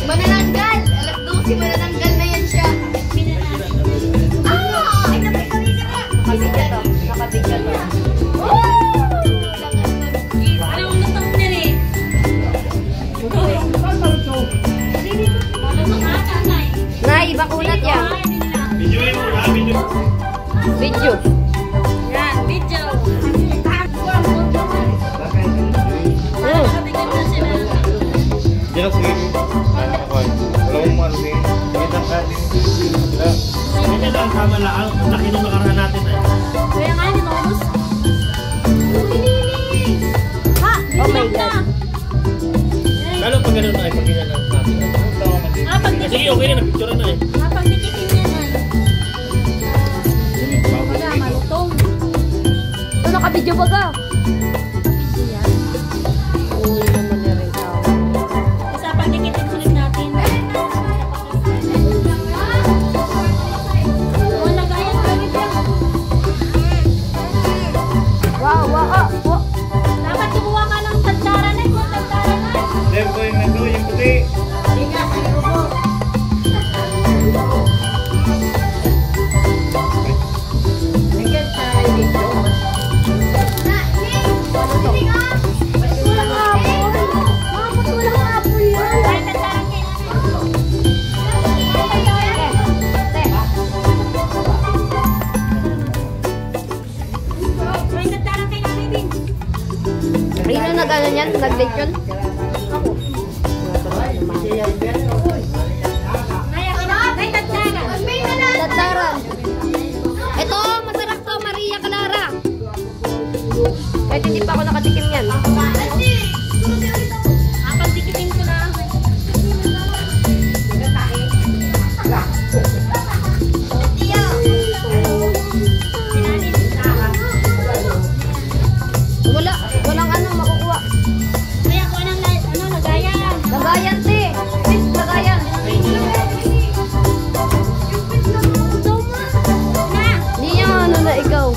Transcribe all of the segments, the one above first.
Manananggal! Alas 12, manananggal na yan siya. Ay, napagkawin ka na! Nakabigyan to. Nakabigyan to. Anong lutong na rin? Nay, bakunat yan. Video mo na, video. Video. Yan, video. Mm. Diyan sige. Ano ko? Wala mo ano sige. Kita ka din. Hindi lang tama lang ang laki ng nakaraan natin eh. Kaya nga, hindi maubos. Ha? Oh my God. Lalo pag gano'n na ay pag ganyan lang natin. Ah, pag Sige, okay na, na-picture na eh. Ah, pag dikitin yan ay. Wala, malutong. Ito, nakabidyo ba ka? Uy, naman na rin tao. Kasi pag dikitin ulit natin. Oh, lagayan ulit yan. Wow, wow, wow. Dapat kumuha ka ng tagdaran eh. Kung tagdaran na. Dem ko yung nando, yung puti. Sige, sabi ko po. Walang apple. Bakit walang apple yan? Ay, tagdaran kayo. May tagdaran kayo ng bibing. Rino na gano'n yan? Nag-date yun? May tagdaran. Tataran. Ito, masarap to, Maria Clara. Kahit hindi pa ako nakatikim yan. Kapag dikitin ko na. Walang ano makukuha. Kaya ko nang lagayan. Lagayan, te. Please, lagayan. Hindi niya ano na ikaw.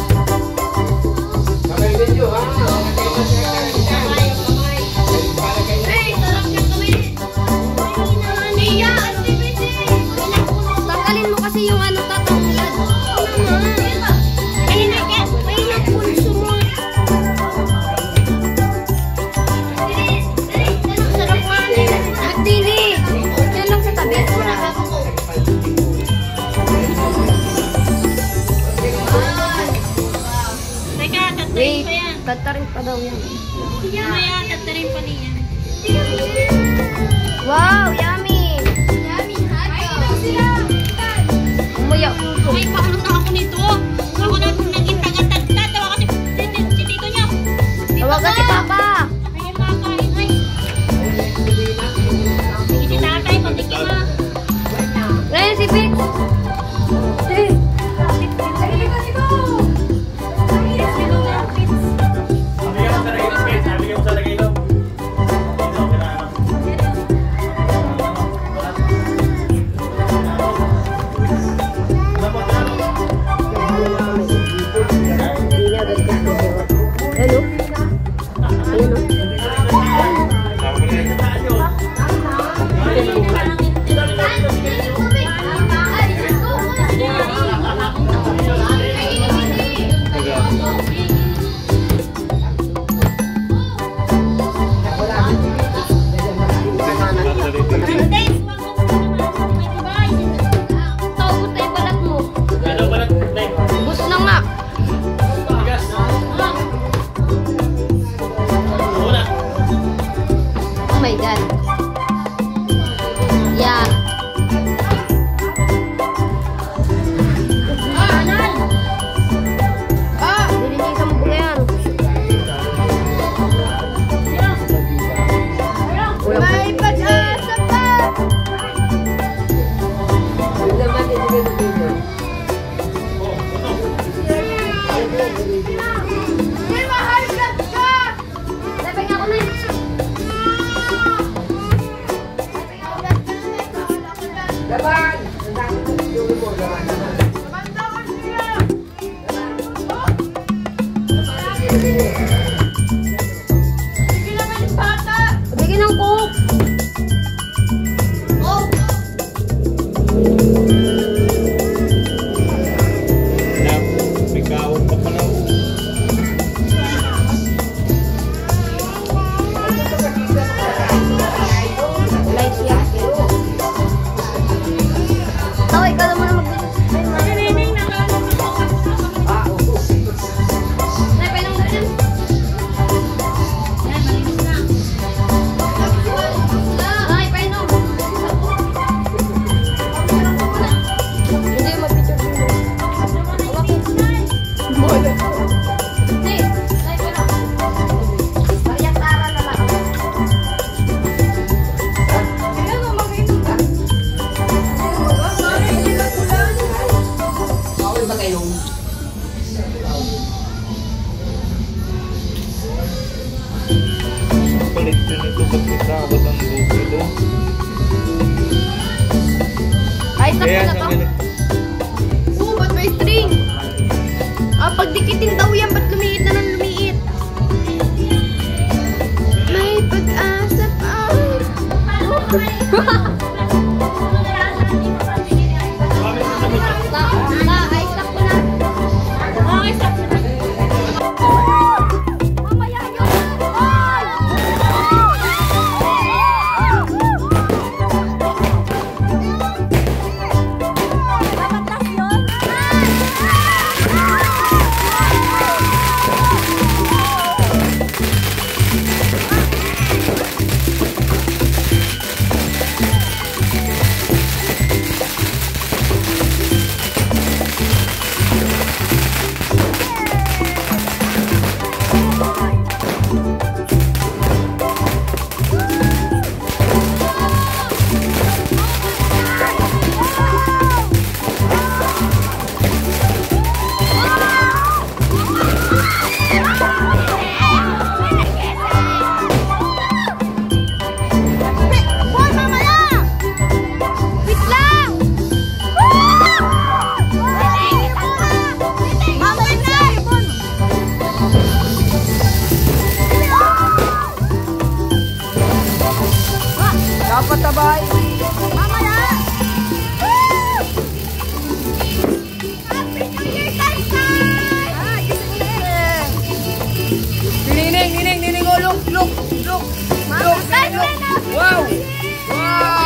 Tanggalin mo kasi yung ano tatang yan. Magdili. Yan lang sa tabi. Teka, tatarin Wait, pa yan. tatarin pa daw yan. Mamaya, tatarin pa niyan. Wow, yummy. Umuyaw. Ay, pakulot na ako nito. Ako na naging taga-tagtad. Tawa kasi si tito niya. Tawagan si Papa. Ay, makakain. Ay. Sige, si tatay, pagdikin mo. Ngayon si Vic. Sabi ko sa lagay daw. Hello? Hello? Taubos na yung balat mo. Bus na nga. Oh my God. Yeah. Nilinisan mo ba yan? May pag-asa pa! May mahal ka! Sabi nga ako na yun. Laban! Bigyan ng coke. stop Kaya na sa to? ganun. Oo, ba't may string? Ah, pag dikitin daw yan, ba't lumiit na nang lumiit? May pag-asa pa. Ay, stop ko na. Okay, stop na. Mamaya yun. Ay! Mabatas yun? Bon, mamaya! Wait lang! Mamaya na! Bon! Dapat tabay. Mamaya! Happy New Year, Kansay! Nining, oh, look. Mama, Wow! Wow!